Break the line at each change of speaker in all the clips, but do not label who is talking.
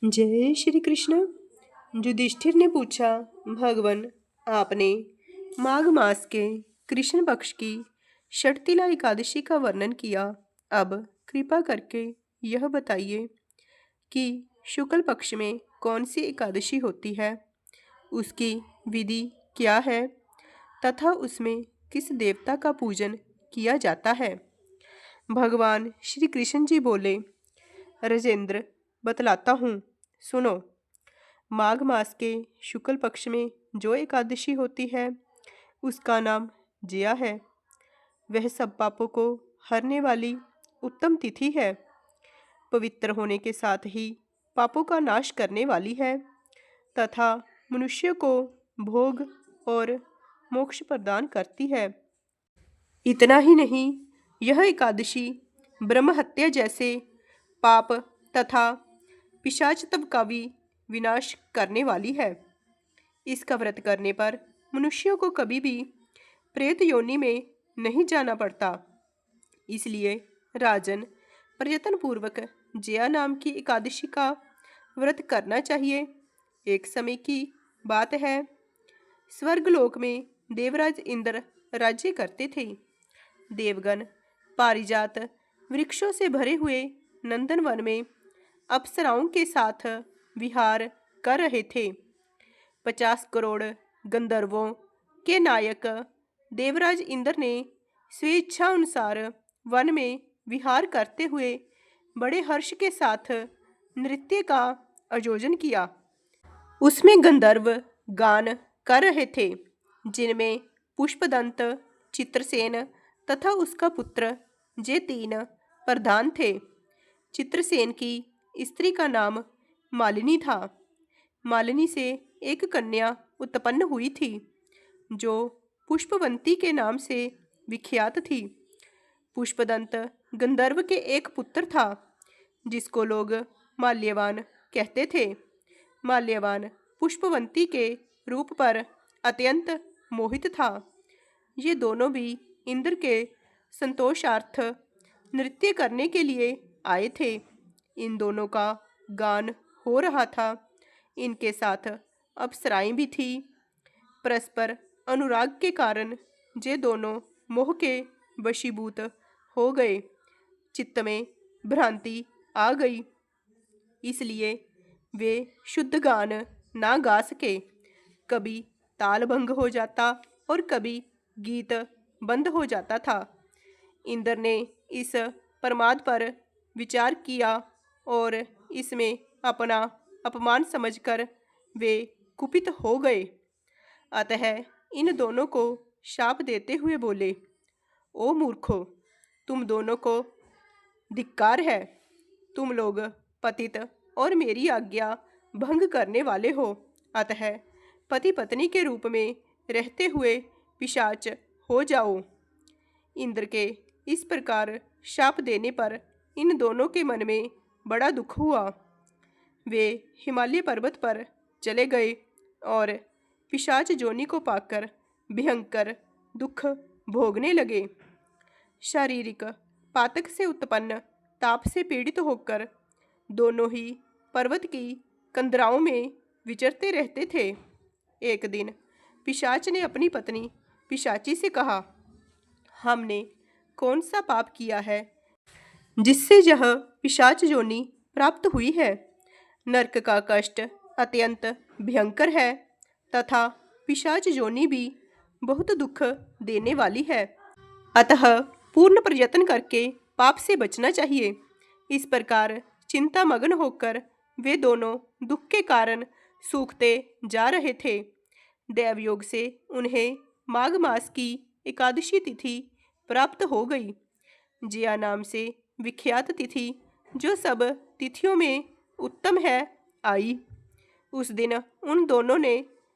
जय श्री कृष्ण। युधिष्ठिर ने पूछा, भगवन, आपने माघ मास के कृष्ण पक्ष की षटतिला एकादशी का वर्णन किया। अब कृपा करके यह बताइए कि शुक्ल पक्ष में कौन सी एकादशी होती है, उसकी विधि क्या है तथा उसमें किस देवता का पूजन किया जाता है। भगवान श्री कृष्ण जी बोले, राजेंद्र, बतलाता हूँ, सुनो। माघ मास के शुक्ल पक्ष में जो एकादशी होती है उसका नाम जया है। वह सब पापों को हरने वाली उत्तम तिथि है। पवित्र होने के साथ ही पापों का नाश करने वाली है तथा मनुष्य को भोग और मोक्ष प्रदान करती है। इतना ही नहीं, यह एकादशी ब्रह्म हत्या जैसे पाप तथा पिशाचत्व का भी विनाश करने वाली है। इसका व्रत करने पर मनुष्यों को कभी भी प्रेत योनि में नहीं जाना पड़ता। इसलिए राजन, प्रयत्न पूर्वक जया नाम की एकादशी का व्रत करना चाहिए। एक समय की बात है, स्वर्गलोक में देवराज इंद्र राज्य करते थे। देवगण पारिजात वृक्षों से भरे हुए नंदनवन में अप्सराओं के साथ विहार कर रहे थे। 50 करोड़ गंधर्वों के नायक देवराज इंद्र ने स्वेच्छा अनुसार वन में विहार करते हुए बड़े हर्ष के साथ नृत्य का आयोजन किया। उसमें गंधर्व गान कर रहे थे, जिनमें पुष्पदंत, चित्रसेन तथा उसका पुत्र, ये तीन प्रधान थे। चित्रसेन की स्त्री का नाम मालिनी था। मालिनी से एक कन्या उत्पन्न हुई थी जो पुष्पवंती के नाम से विख्यात थी। पुष्पदंत गंधर्व के एक पुत्र था जिसको लोग माल्यवान कहते थे। माल्यवान पुष्पवंती के रूप पर अत्यंत मोहित था। ये दोनों भी इंद्र के संतोषार्थ नृत्य करने के लिए आए थे। इन दोनों का गान हो रहा था। इनके साथ अप्सराएं भी थी। परस्पर अनुराग के कारण ये दोनों मोह के वशीभूत हो गए। चित्त में भ्रांति आ गई, इसलिए वे शुद्ध गान ना गा सके। कभी ताल भंग हो जाता और कभी गीत बंद हो जाता था। इंद्र ने इस प्रमाद पर विचार किया और इसमें अपना अपमान समझकर वे कुपित हो गए। अतः इन दोनों को शाप देते हुए बोले, ओ मूर्खों, तुम दोनों को धिक्कार है। तुम लोग पतित और मेरी आज्ञा भंग करने वाले हो। अतः पति पत्नी के रूप में रहते हुए पिशाच हो जाओ। इंद्र के इस प्रकार शाप देने पर इन दोनों के मन में बड़ा दुख हुआ। वे हिमालय पर्वत पर चले गए और पिशाच जोनि को पाकर भयंकर दुख भोगने लगे। शारीरिक पातक से उत्पन्न ताप से पीड़ित होकर दोनों ही पर्वत की कंदराओं में विचरते रहते थे। एक दिन पिशाच ने अपनी पत्नी पिशाची से कहा, हमने कौन सा पाप किया है जिससे यह पिशाच योनि प्राप्त हुई है। नरक का कष्ट अत्यंत भयंकर है तथा पिशाच योनि भी बहुत दुख देने वाली है। अतः पूर्ण प्रयत्न करके पाप से बचना चाहिए। इस प्रकार चिंता मग्न होकर वे दोनों दुख के कारण सूखते जा रहे थे। देवयोग से उन्हें माघ मास की एकादशी तिथि प्राप्त हो गई। जया नाम से विख्यात तिथि, जो सब तिथियों में उत्तम है, आई। उस दिन उन दोनों ने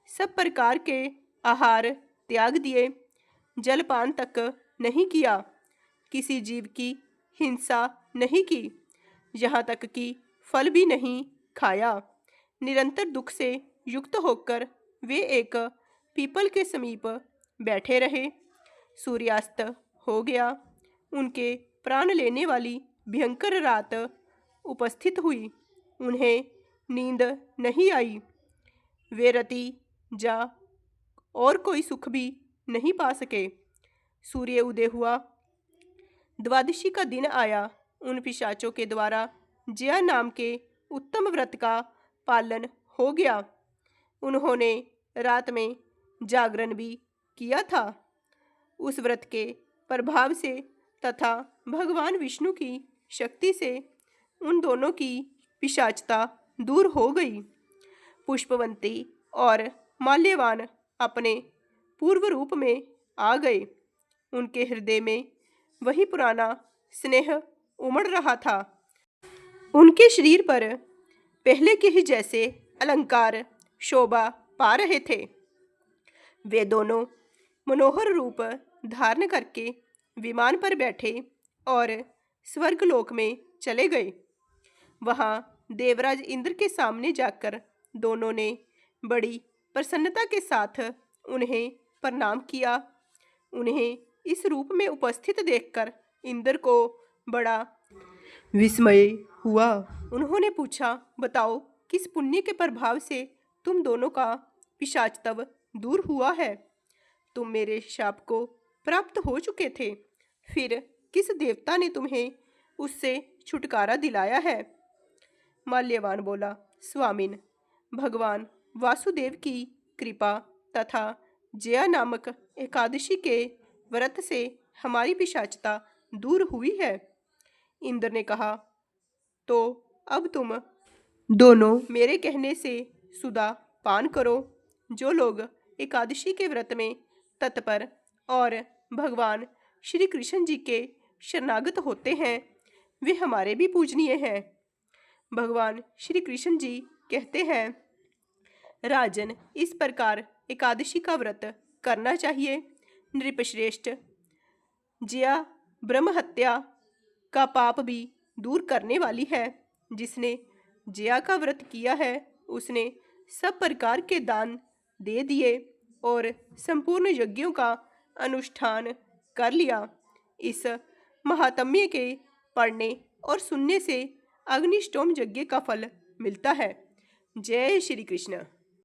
सब प्रकार के आहार त्याग दिए, जलपान तक नहीं किया, किसी जीव की हिंसा नहीं की, यहाँ तक कि फल भी नहीं खाया। निरंतर दुख से युक्त होकर वे एक पीपल के समीप बैठे रहे। सूर्यास्त हो गया। उनके प्राण लेने वाली भयंकर रात उपस्थित हुई। उन्हें नींद नहीं आई। वे रति जा और कोई सुख भी नहीं पा सके। सूर्य उदय हुआ। द्वादशी का दिन आया। उन पिशाचों के द्वारा जया नाम के उत्तम व्रत का पालन हो गया। उन्होंने रात में जागरण भी किया था। उस व्रत के प्रभाव से तथा भगवान विष्णु की शक्ति से उन दोनों की पिशाचता दूर हो गई। पुष्पवंती और माल्यवान अपने पूर्व रूप में आ गए। उनके हृदय में वही पुराना स्नेह उमड़ रहा था। उनके शरीर पर पहले के ही जैसे अलंकार शोभा पा रहे थे। वे दोनों मनोहर रूप धारण करके विमान पर बैठे और स्वर्गलोक में चले गए। वहां देवराज इंद्र के सामने जाकर दोनों ने बड़ी प्रसन्नता के साथ उन्हें प्रणाम किया। उन्हें इस रूप में उपस्थित देखकर इंद्र को बड़ा विस्मय हुआ। उन्होंने पूछा, बताओ किस पुण्य के प्रभाव से तुम दोनों का पिशाचत्व दूर हुआ है? तुम मेरे शाप को प्राप्त हो चुके थे, फिर किस देवता ने तुम्हें उससे छुटकारा दिलाया है? माल्यवान बोला, स्वामिन, भगवान वासुदेव की कृपा तथा जया नामक एकादशी के व्रत से हमारी पिशाचता दूर हुई है। इंद्र ने कहा, तो अब तुम दोनों मेरे कहने से सुधा पान करो। जो लोग एकादशी के व्रत में तत्पर और भगवान श्री कृष्ण जी के शरणागत होते हैं, वे हमारे भी पूजनीय हैं। भगवान श्री कृष्ण जी कहते हैं, राजन, इस प्रकार एकादशी का व्रत करना चाहिए। नृपश्रेष्ठ, जया ब्रह्म हत्या का पाप भी दूर करने वाली है। जिसने जया का व्रत किया है उसने सब प्रकार के दान दे दिए और संपूर्ण यज्ञों का अनुष्ठान कर लिया। इस महात्म्य के पढ़ने और सुनने से अग्निष्टोम यज्ञ का फल मिलता है। जय श्री कृष्ण।